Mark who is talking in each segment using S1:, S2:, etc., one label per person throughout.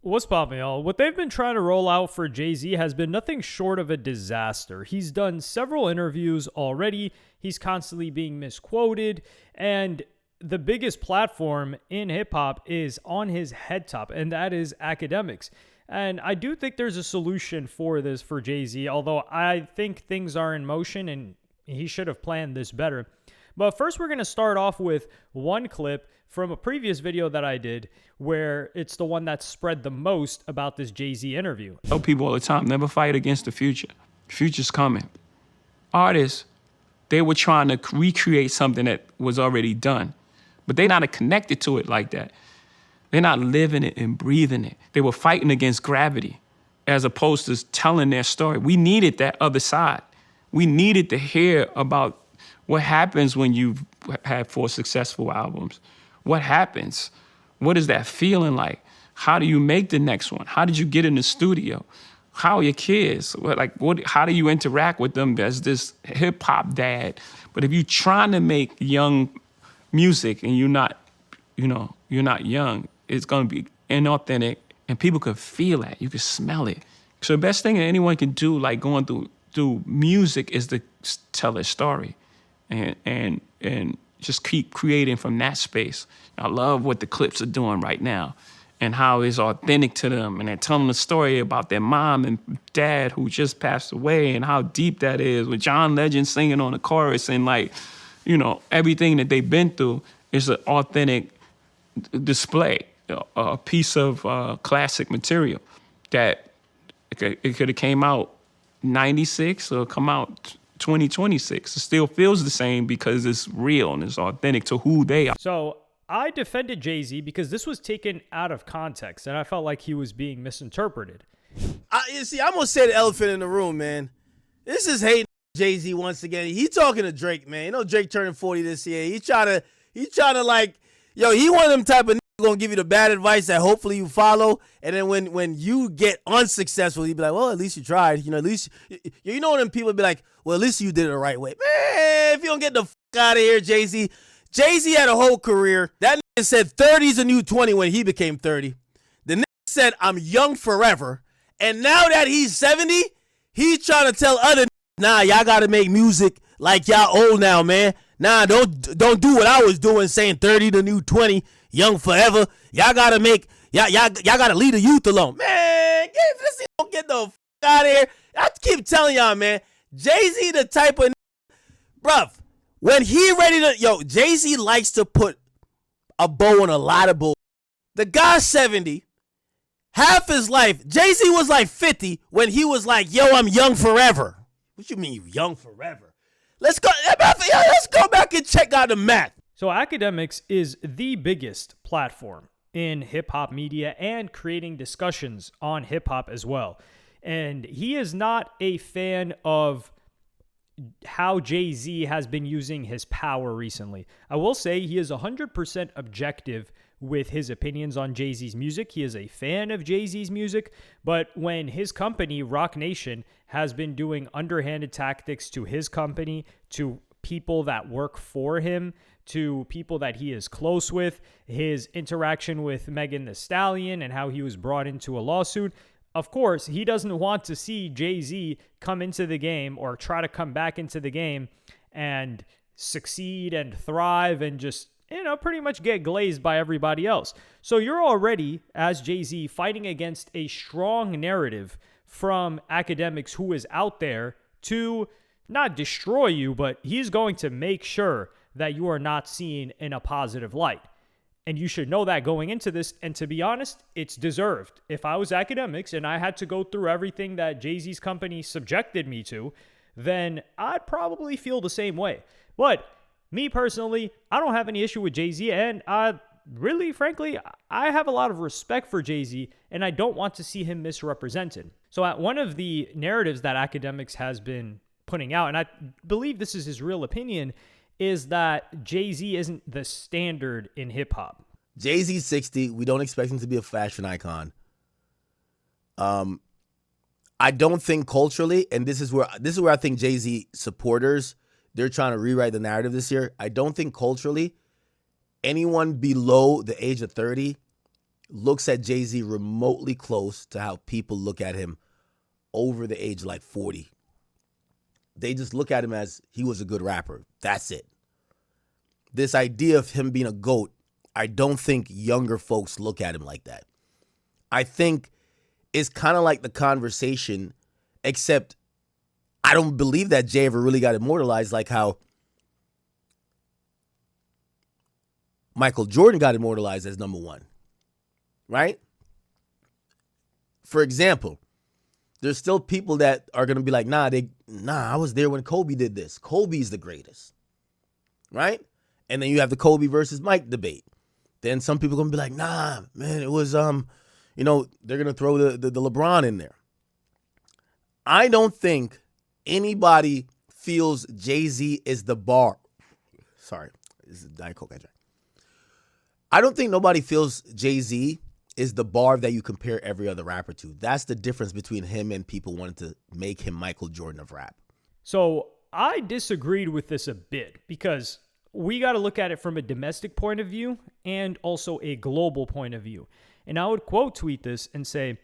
S1: What's poppin', y'all? What they've been trying to roll out for Jay-Z has been nothing short of a disaster. He's done several interviews already. He's constantly being misquoted. And the biggest platform in hip-hop is on his head top, and that is academics. And I do think there's a solution for this for Jay-Z, although I think things are in motion and he should have planned this better. But first, we're going to start off with one clip from a previous video that I did where it's the one that spread the most about this Jay-Z interview.
S2: I tell people all the time, never fight against the future. The future's coming. Artists, they were trying to recreate something that was already done, but they're not connected to it like that. They're not living it and breathing it. They were fighting against gravity as opposed to telling their story. We needed that other side. We needed to hear about what happens when you've had 4 successful albums. What happens? What is that feeling like? How do you make the next one? How did you get in the studio? How are your kids? How do you interact with them as this hip hop dad? But if you're trying to make young music and you're not young, it's gonna be inauthentic and people could feel that. You could smell it. So the best thing that anyone can do, like going through music, is to tell a story and just keep creating from that space. I love what the clips are doing right now and how it's authentic to them. And they're telling the story about their mom and dad who just passed away and how deep that is, with John Legend singing on the chorus and everything that they've been through is an authentic display, a piece of classic material that it could have came out 96 or come out 2026. It still feels the same because it's real and it's authentic to who they are.
S1: So I defended Jay-Z because this was taken out of context and I felt like he was being misinterpreted.
S3: I'm going to say the elephant in the room, man. This is hating Jay-Z once again. He talking to Drake, man. You know Drake turning 40 this year. He trying to like, he one of them type of gonna give you the bad advice that hopefully you follow, and then when you get unsuccessful, you be like, well, at least you tried. At least when people be like, well, at least you did it the right way. Man, if you don't get the out of here, Jay-Z had a whole career. That nigga said 30's a new 20 when he became 30. The nigga said, I'm young forever. And now that he's 70, he's trying to tell other nah, y'all gotta make music like y'all old now, man. Nah, don't do what I was doing, saying 30 the new 20. Young forever. Y'all gotta leave the youth alone. Man, don't get the out of here. I keep telling y'all, man. Jay-Z the type of bruv, when he ready to, Jay-Z likes to put a bow on a lot of bull. The guy's 70. Half his life, Jay-Z was like 50 when he was like, I'm young forever. What you mean young forever? Let's go back and check out the math.
S1: So academics is the biggest platform in hip-hop media and creating discussions on hip-hop as well. And he is not a fan of how Jay-Z has been using his power recently. I will say he is 100% objective with his opinions on Jay-Z's music. He is a fan of Jay-Z's music, but when his company, Roc Nation, has been doing underhanded tactics to his company, to people that work for him, to people that he is close with, his interaction with Megan Thee Stallion and how he was brought into a lawsuit. Of course, he doesn't want to see Jay-Z come into the game or try to come back into the game and succeed and thrive and just, pretty much get glazed by everybody else. So you're already, as Jay-Z, fighting against a strong narrative from academics who is out there to not destroy you, but he's going to make sure that you are not seen in a positive light. And you should know that going into this. And to be honest, it's deserved. If I was academics and I had to go through everything that Jay-Z's company subjected me to, then I'd probably feel the same way. But me personally, I don't have any issue with Jay-Z. And frankly, I have a lot of respect for Jay-Z and I don't want to see him misrepresented. So at one of the narratives that academics has been putting out, and I believe this is his real opinion, is that Jay-Z isn't the standard in hip-hop.
S3: Jay-Z's 60. We don't expect him to be a fashion icon. I don't think culturally, and this is where I think Jay-Z supporters, they're trying to rewrite the narrative this year. I don't think culturally anyone below the age of 30 looks at Jay-Z remotely close to how people look at him over the age of like 40. They just look at him as he was a good rapper. That's it. This idea of him being a GOAT, I don't think younger folks look at him like that. I think it's kind of like the conversation, except I don't believe that Jay ever really got immortalized like how Michael Jordan got immortalized as number one, right? For example, there's still people that are going to be like, nah, I was there when Kobe did this. Kobe's the greatest, right? And then you have the Kobe versus Mike debate. Then some people are going to be like, nah, man, it was, they're going to throw the LeBron in there. I don't think anybody feels Jay-Z is the bar. Sorry, this is Diet Coke I drank. I don't think nobody feels Jay-Z is the bar that you compare every other rapper to. That's the difference between him and people wanting to make him Michael Jordan of rap.
S1: So I disagreed with this a bit because we got to look at it from a domestic point of view and also a global point of view. And I would quote tweet this and say,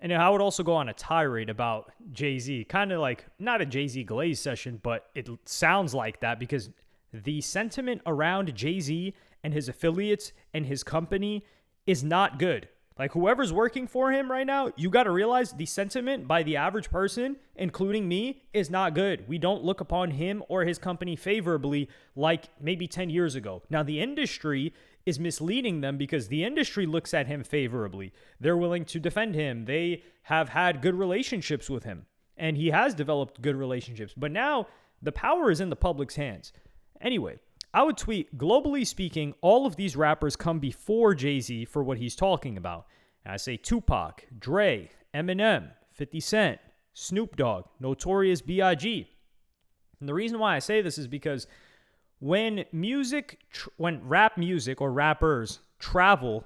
S1: and I would also go on a tirade about Jay-Z, kind of like not a Jay-Z Glaze session, but it sounds like that because the sentiment around Jay-Z and his affiliates and his company is not good. Like whoever's working for him right now, you got to realize the sentiment by the average person, including me, is not good. We don't look upon him or his company favorably like maybe 10 years ago. Now, the industry is misleading them because the industry looks at him favorably. They're willing to defend him. They have had good relationships with him, and he has developed good relationships. But now the power is in the public's hands. Anyway, I would tweet, globally speaking, all of these rappers come before Jay-Z for what he's talking about. And I say Tupac, Dre, Eminem, 50 Cent, Snoop Dogg, Notorious B.I.G. And the reason why I say this is because when rap music or rappers travel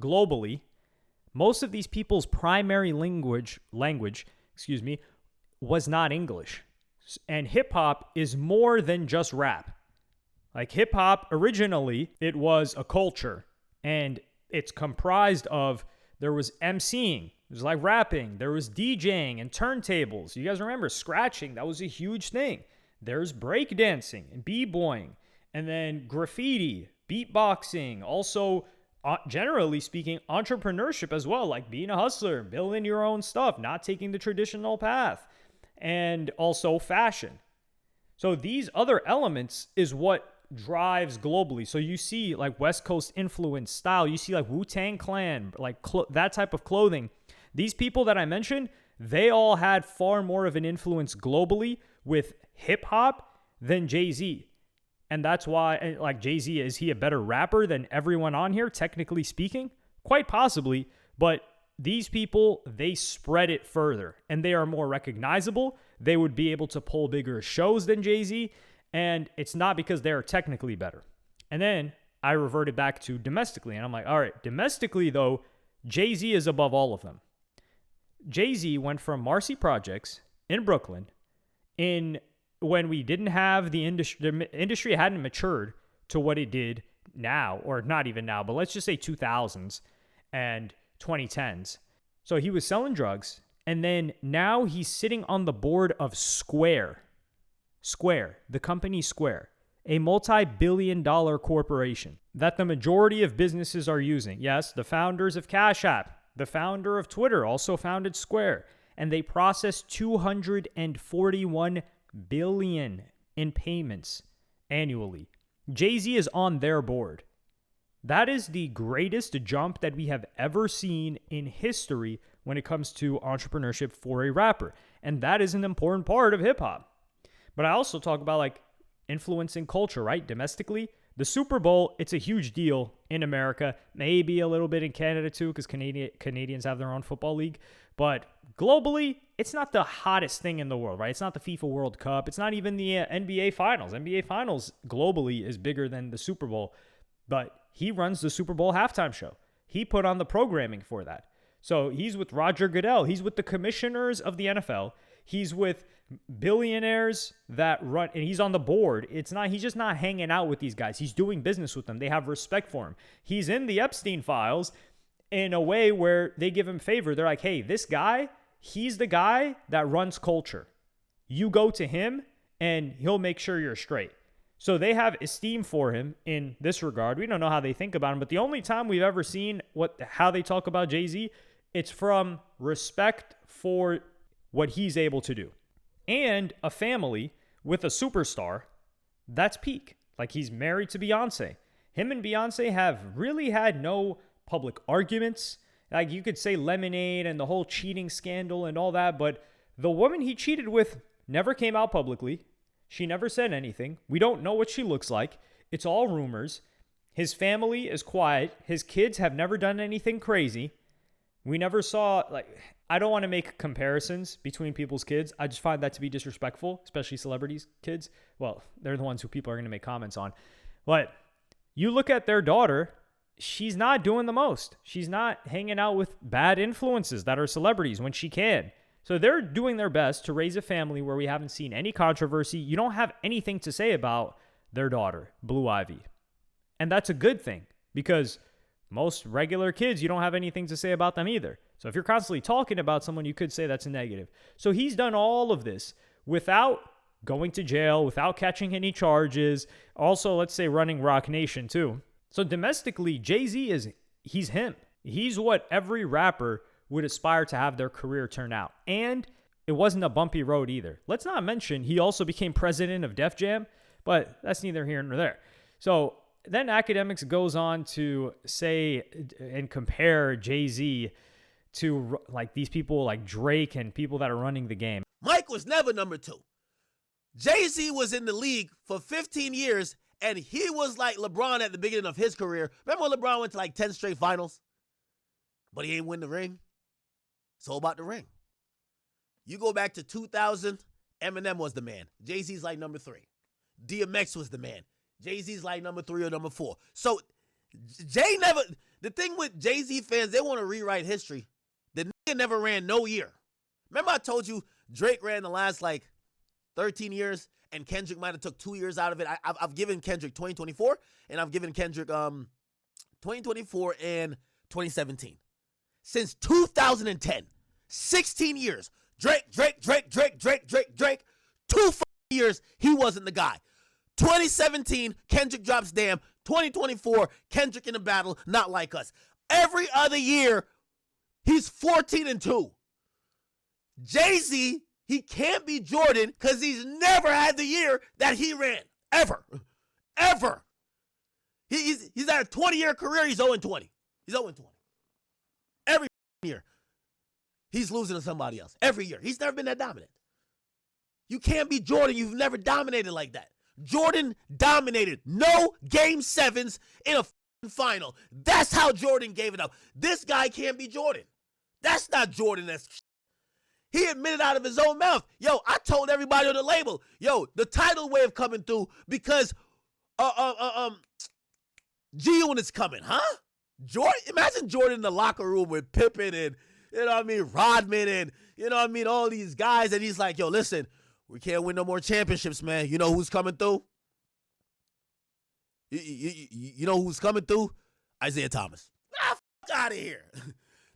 S1: globally, most of these people's primary language, was not English. And hip hop is more than just rap. Like hip hop, originally, it was a culture, and it's comprised of, there was MCing, it was like rapping, there was DJing and turntables. You guys remember scratching, that was a huge thing. There's breakdancing and b-boying, and then graffiti, beatboxing, also, generally speaking, entrepreneurship as well, like being a hustler, building your own stuff, not taking the traditional path, and also fashion. So these other elements is what drives globally. So you see like West Coast influence style. You see like Wu-Tang Clan, like that type of clothing. These people that I mentioned, they all had far more of an influence globally with hip hop than Jay-Z. And that's why, like, Jay-Z, is he a better rapper than everyone on here, technically speaking? Quite possibly. But these people, they spread it further and they are more recognizable. They would be able to pull bigger shows than Jay-Z. And it's not because they're technically better. And then I reverted back to domestically. And I'm like, all right, domestically, though, Jay-Z is above all of them. Jay-Z went from Marcy Projects in Brooklyn when we didn't have the industry hadn't matured to what it did now, or not even now, but let's just say 2000s and 2010s. So he was selling drugs. And then now he's sitting on the board of Square, the company Square, a multi-billion-dollar corporation that the majority of businesses are using. Yes, the founders of Cash App, the founder of Twitter also founded Square, and they processed $241 billion in payments annually. Jay-Z is on their board. That is the greatest jump that we have ever seen in history when it comes to entrepreneurship for a rapper. And that is an important part of hip-hop. But I also talk about like influencing culture, right? Domestically, the Super Bowl, it's a huge deal in America, maybe a little bit in Canada too, because Canadians have their own football league. But globally, it's not the hottest thing in the world, right? It's not the FIFA World Cup. It's not even the NBA Finals. NBA Finals globally is bigger than the Super Bowl. But he runs the Super Bowl halftime show. He put on the programming for that. So he's with Roger Goodell. He's with the commissioners of the NFL. He's with billionaires that run, and he's on the board. He's just not hanging out with these guys. He's doing business with them. They have respect for him. He's in the Epstein files in a way where they give him favor. They're like, hey, this guy, he's the guy that runs culture. You go to him and he'll make sure you're straight. So they have esteem for him in this regard. We don't know how they think about him, but the only time we've ever seen how they talk about Jay-Z, it's from respect for what he's able to do. And a family with a superstar, that's peak. Like, he's married to Beyonce. Him and Beyonce have really had no public arguments. Like, you could say Lemonade and the whole cheating scandal and all that, but the woman he cheated with never came out publicly. She never said anything. We don't know what she looks like. It's all rumors. His family is quiet. His kids have never done anything crazy. We never saw, I don't want to make comparisons between people's kids. I just find that to be disrespectful, especially celebrities' kids. Well, they're the ones who people are going to make comments on. But you look at their daughter, she's not doing the most. She's not hanging out with bad influences that are celebrities when she can. So they're doing their best to raise a family where we haven't seen any controversy. You don't have anything to say about their daughter, Blue Ivy. And that's a good thing, because most regular kids, you don't have anything to say about them either. So if you're constantly talking about someone, you could say that's a negative. So he's done all of this without going to jail, without catching any charges. Also, let's say running Roc Nation too. So domestically, Jay-Z he's him. He's what every rapper would aspire to have their career turn out. And it wasn't a bumpy road either. Let's not mention he also became president of Def Jam, but that's neither here nor there. So then Academics goes on to say and compare Jay-Z to like these people like Drake and people that are running the game.
S3: Mike was never number 2. Jay-Z was in the league for 15 years, and he was like LeBron at the beginning of his career. Remember when LeBron went to like 10 straight finals? But he ain't win the ring. It's all about the ring. You go back to 2000, Eminem was the man. Jay-Z's like number 3. DMX was the man. Jay-Z's like number 3 or number 4. So the thing with Jay-Z fans, they want to rewrite history. The nigga never ran no year. Remember I told you Drake ran the last like 13 years and Kendrick might have took 2 years out of it. I've given Kendrick 2024 and I've given Kendrick 2024 and 2017. Since 2010, 16 years, Drake. 2 years, he wasn't the guy. 2017, Kendrick drops Damn. 2024, Kendrick in a battle, Not Like Us. Every other year, he's 14-2. Jay-Z, he can't be Jordan because he's never had the year that he ran. Ever. He's had a 20-year career, he's 0-20. He's 0-20. Every year, he's losing to somebody else. Every year. He's never been that dominant. You can't be Jordan. You've never dominated like that. Jordan dominated. No game 7s in a final. That's how Jordan gave it up. This guy can't be Jordan. That's not Jordan. He admitted out of his own mouth. Yo, I told everybody on the label, yo, the tidal wave coming through because G-Unit's coming, huh? Jordan, imagine Jordan in the locker room with Pippen and, Rodman and, all these guys. And he's like, yo, listen, we can't win no more championships, man. You know who's coming through? You know who's coming through? Isaiah Thomas. F out of here.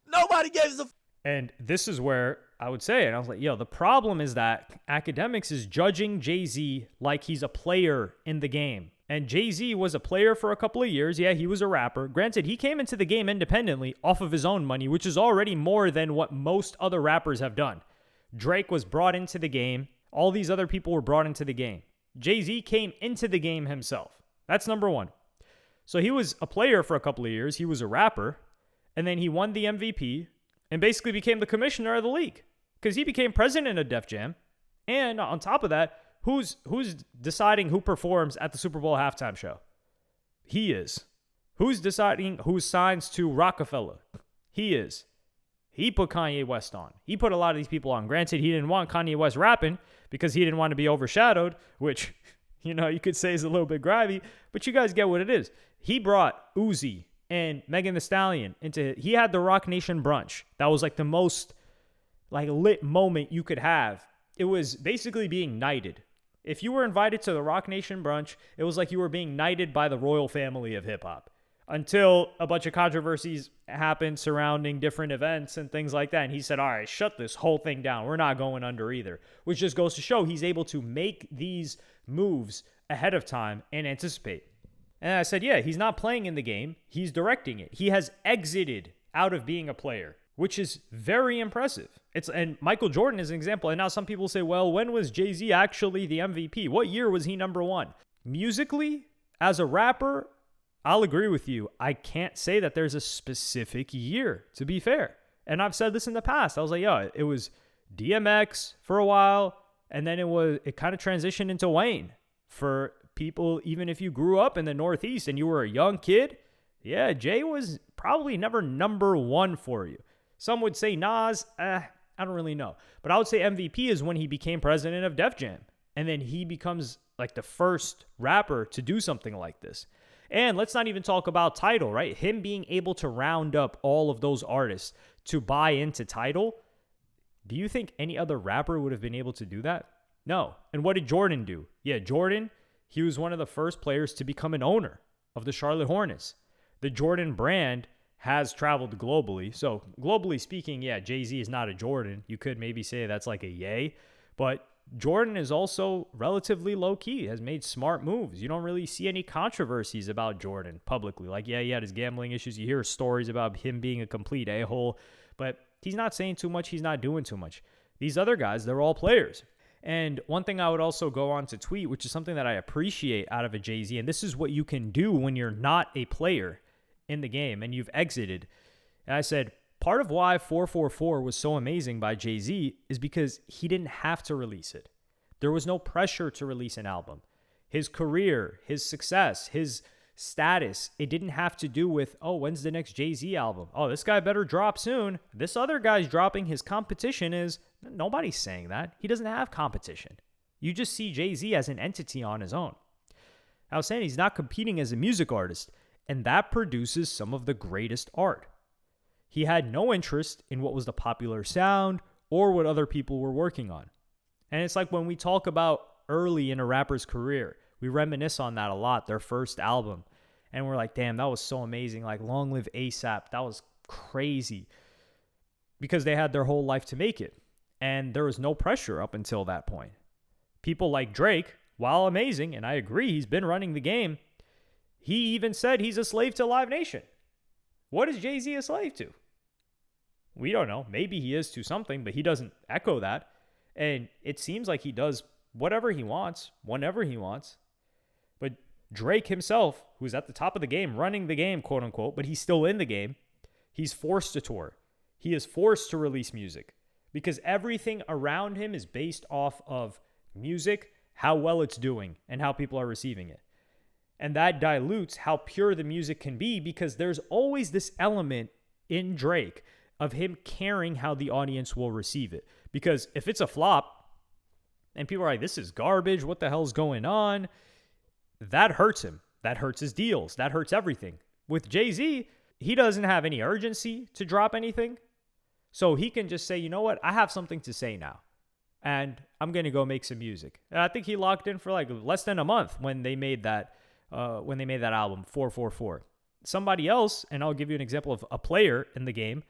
S3: Nobody gives a f.
S1: And this is where I would say, and I was like, yo, the problem is that Academics is judging Jay-Z like he's a player in the game. And Jay-Z was a player for a couple of years. Yeah, he was a rapper. Granted, he came into the game independently off of his own money, which is already more than what most other rappers have done. Drake was brought into the game. All these other people were brought into the game. Jay-Z came into the game himself. That's number one. So he was a player for a couple of years. He was a rapper. And then he won the MVP and basically became the commissioner of the league because he became president of Def Jam. And on top of that, who's deciding who performs at the Super Bowl halftime show? He is. Who's deciding who signs to Rockefeller? He is. He put Kanye West on. He put a lot of these people on. Granted, he didn't want Kanye West rapping because he didn't want to be overshadowed, which, you could say is a little bit grimy, but you guys get what it is. He brought Uzi and Megan Thee Stallion he had the Roc Nation brunch. That was like the most lit moment you could have it was basically being knighted. If you were invited to the Rock Nation brunch, it was like you were being knighted by the royal family of hip hop until a bunch of controversies happened surrounding different events and things like that. And he said, all right, shut this whole thing down. We're not going under either, which just goes to show he's able to make these moves ahead of time and anticipate. And I said, yeah, he's not playing in the game. He's directing it. He has exited out of being a player, which is very impressive. And Michael Jordan is an example. And now some people say, well, when was Jay-Z actually the MVP? What year was he number one? Musically, as a rapper, I'll agree with you. I can't say that there's a specific year, to be fair. And I've said this in the past. I was like, yo, it was DMX for a while, and then it kind of transitioned into Wayne. For people, even if you grew up in the Northeast and you were a young kid, yeah, Jay was probably never number one for you. Some would say Nas, I don't really know. But I would say MVP is when he became president of Def Jam. And then he becomes like the first rapper to do something like this. And let's not even talk about Tidal, right? Him being able to round up all of those artists to buy into Tidal. Do you think any other rapper would have been able to do that? No. And what did Jordan do? Yeah, Jordan, he was one of the first players to become an owner of the Charlotte Hornets. The Jordan brand has traveled globally. So globally speaking, yeah, Jay-Z is not a Jordan. You could maybe say that's like a Ye. But Jordan is also relatively low-key, has made smart moves. You don't really see any controversies about Jordan publicly. Like, yeah, he had his gambling issues. You hear stories about him being a complete a-hole. But he's not saying too much. He's not doing too much. These other guys, they're all players. And one thing I would also go on to tweet, which is something that I appreciate out of a Jay-Z, and this is what you can do when you're not a player in the game and you've exited. And I said, part of why 444 was so amazing by Jay-Z is because he didn't have to release it. There was no pressure to release an album. His career, his success, his status, it didn't have to do with, oh, when's the next Jay-Z album? Oh, this guy better drop soon. This other guy's dropping. His competition is, nobody's saying that. He doesn't have competition. You just see Jay-Z as an entity on his own. I was saying he's not competing as a music artist, and that produces some of the greatest art. He had no interest in what was the popular sound or what other people were working on. And it's like when we talk about early in a rapper's career, we reminisce on that a lot, their first album. And we're like, damn, that was so amazing. Like, Long Live ASAP, that was crazy. Because they had their whole life to make it. And there was no pressure up until that point. People like Drake, while amazing, and I agree, he's been running the game, he even said he's a slave to Live Nation. What is Jay-Z a slave to? We don't know. Maybe he is to something, but he doesn't echo that. And it seems like he does whatever he wants, whenever he wants. But Drake himself, who's at the top of the game, running the game, quote unquote, but he's still in the game, he's forced to tour. He is forced to release music because everything around him is based off of music, how well it's doing, and how people are receiving it. And that dilutes how pure the music can be because there's always this element in Drake of him caring how the audience will receive it. Because if it's a flop and people are like, this is garbage, what the hell's going on? That hurts him. That hurts his deals. That hurts everything. With Jay-Z, he doesn't have any urgency to drop anything. So he can just say, you know what? I have something to say now. And I'm going to go make some music. And I think he locked in for like less than a month when they made that album, 444. Somebody else, and I'll give you an example of a player in the game,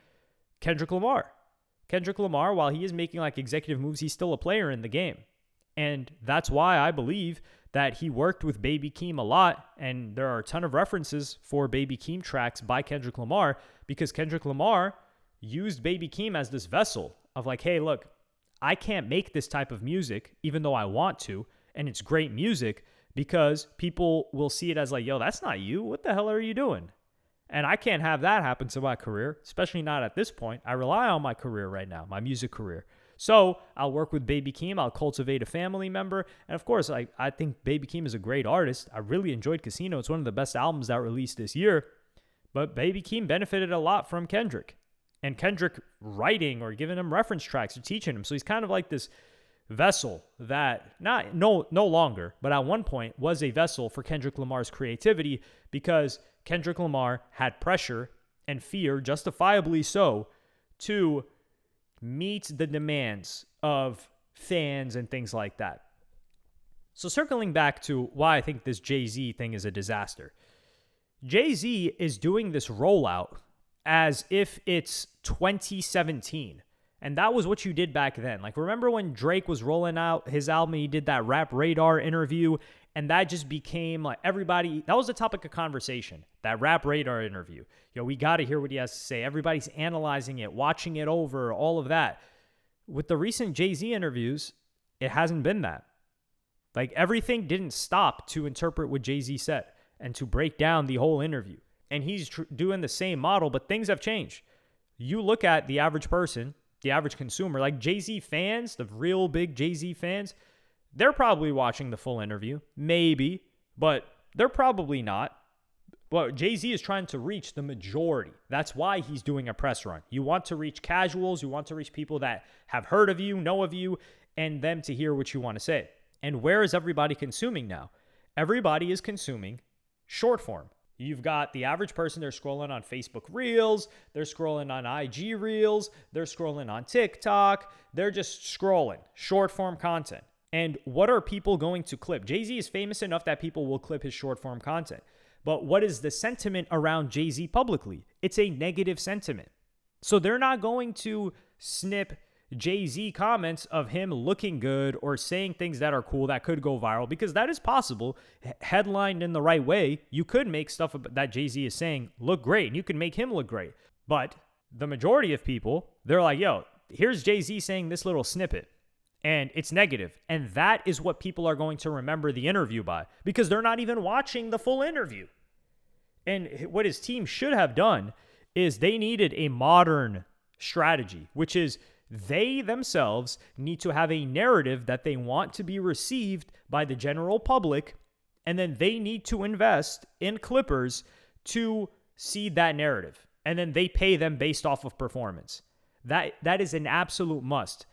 S1: Kendrick Lamar. Kendrick Lamar, while he is making like executive moves, he's still a player in the game. And that's why I believe that he worked with Baby Keem a lot. And there are a ton of references for Baby Keem tracks by Kendrick Lamar because Kendrick Lamar used Baby Keem as this vessel of like, hey, look, I can't make this type of music even though I want to. And it's great music because people will see it as like, yo, that's not you. What the hell are you doing? And I can't have that happen to my career, especially not at this point. I rely on my career right now, my music career. So I'll work with Baby Keem. I'll cultivate a family member. And of course, I think Baby Keem is a great artist. I really enjoyed Casino. It's one of the best albums that released this year. But Baby Keem benefited a lot from Kendrick. And Kendrick writing or giving him reference tracks or teaching him. So he's kind of like this vessel that no longer, but at one point was a vessel for Kendrick Lamar's creativity because Kendrick Lamar had pressure and fear, justifiably so, to meet the demands of fans and things like that. So circling back to why I think this Jay-Z thing is a disaster. Jay-Z is doing this rollout as if it's 2017. And that was what you did back then. Like, remember when Drake was rolling out his album, he did that Rap Radar interview, and that just became like everybody, that was the topic of conversation, that Rap Radar interview. We got to hear what he has to say. Everybody's analyzing it, watching it over, all of that. With the recent Jay-Z interviews, it hasn't been that. Like, everything didn't stop to interpret what Jay-Z said and to break down the whole interview. And he's doing the same model, but things have changed. You look at the average person, the average consumer, like Jay-Z fans, the real big Jay-Z fans, they're probably watching the full interview, maybe, but they're probably not. Well, Jay-Z is trying to reach the majority. That's why he's doing a press run. You want to reach casuals, you want to reach people that have heard of you, know of you, and them to hear what you want to say. And where is everybody consuming now? Everybody is consuming short form. You've got the average person, they're scrolling on Facebook Reels, they're scrolling on IG Reels, they're scrolling on TikTok, they're just scrolling short form content. And what are people going to clip? Jay-Z is famous enough that people will clip his short form content. But what is the sentiment around Jay-Z publicly? It's a negative sentiment. So they're not going to snip Jay-Z comments of him looking good or saying things that are cool that could go viral, because that is possible. Headlined in the right way, you could make stuff that Jay-Z is saying look great, and you can make him look great. But the majority of people, they're like, yo, here's Jay-Z saying this little snippet, and it's negative. And that is what people are going to remember the interview by, because they're not even watching the full interview. And what his team should have done is they needed a modern strategy, which is they themselves need to have a narrative that they want to be received by the general public, and then they need to invest in clippers to seed that narrative. And then they pay them based off of performance. That is an absolute must,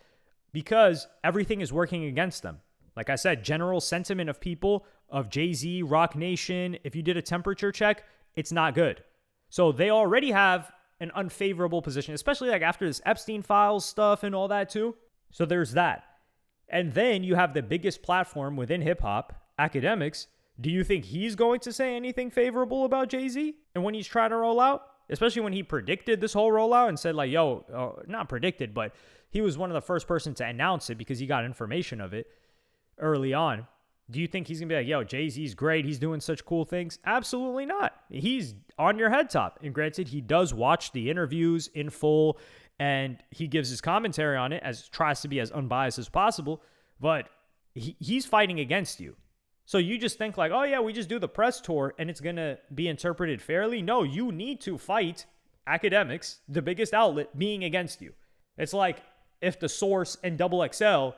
S1: because everything is working against them. Like I said, general sentiment of people, of Jay-Z, Rock Nation, if you did a temperature check, it's not good. So they already have an unfavorable position, especially like after this Epstein files stuff and all that too. So there's that. And then you have the biggest platform within hip hop, academics. Do you think he's going to say anything favorable about Jay-Z and when he's trying to roll out? Especially when he predicted this whole rollout and said like, yo, not predicted, but he was one of the first person to announce it because he got information of it early on. Do you think he's going to be like, yo, Jay-Z's great, he's doing such cool things? Absolutely not. He's on your head top. And granted, he does watch the interviews in full and he gives his commentary on it, tries to be as unbiased as possible, but he's fighting against you. So you just think like, oh yeah, we just do the press tour and it's going to be interpreted fairly. No, you need to fight academics, the biggest outlet, being against you. It's like if The Source and XXL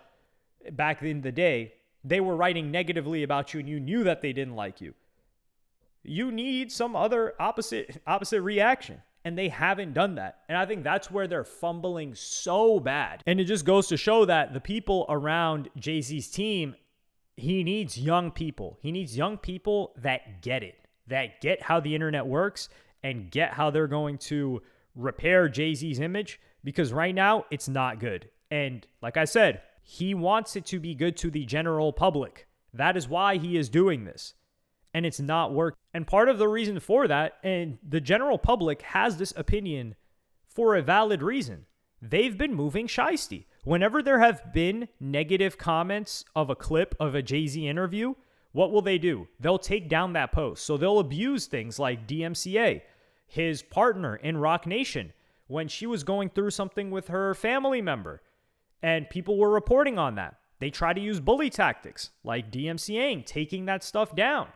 S1: back in the day, they were writing negatively about you and you knew that they didn't like you. You need some other opposite reaction. And they haven't done that. And I think that's where they're fumbling so bad. And it just goes to show that the people around Jay-Z's team, he needs young people. He needs young people that get it, that get how the internet works and get how they're going to repair Jay-Z's image, because right now it's not good. And like I said, he wants it to be good to the general public. That is why he is doing this. And it's not working. And part of the reason for that, and the general public has this opinion for a valid reason, they've been moving shiesty. Whenever there have been negative comments of a clip of a Jay-Z interview, what will they do? They'll take down that post. So they'll abuse things like DMCA, his partner in Rock Nation, when she was going through something with her family member. And people were reporting on that. They try to use bully tactics like DMCAing, taking that stuff down.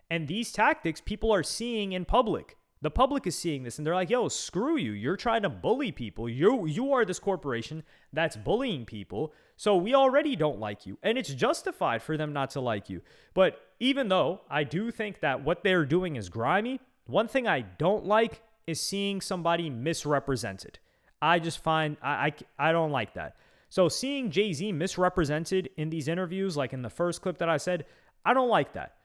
S1: And these tactics people are seeing in public. The public is seeing this and they're like, yo, screw you. You're trying to bully people. You are this corporation that's bullying people. So we already don't like you. And it's justified for them not to like you. But even though I do think that what they're doing is grimy, one thing I don't like is seeing somebody misrepresented. I just find, I don't like that. So seeing Jay-Z misrepresented in these interviews, like in the first clip that I said, I don't like that.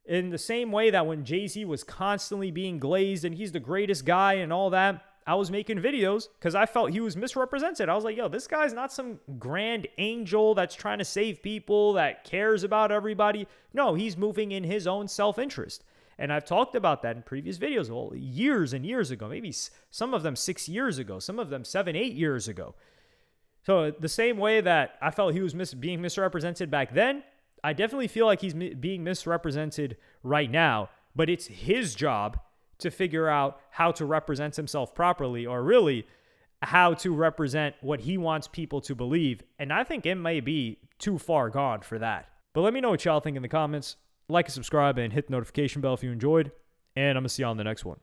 S1: In the same way that when Jay-Z was constantly being glazed and he's the greatest guy and all that, I was making videos because I felt he was misrepresented. I was like, yo, this guy's not some grand angel that's trying to save people, that cares about everybody. No, he's moving in his own self-interest. And I've talked about that in previous videos, well, years and years ago, maybe some of them 6 years ago, some of them 7, 8 years ago. So the same way that I felt he was being misrepresented back then, I definitely feel like he's being misrepresented right now. But it's his job to figure out how to represent himself properly, or really how to represent what he wants people to believe. And I think it may be too far gone for that. But let me know what y'all think in the comments. Like and subscribe and hit the notification bell if you enjoyed. And I'm going to see you on the next one.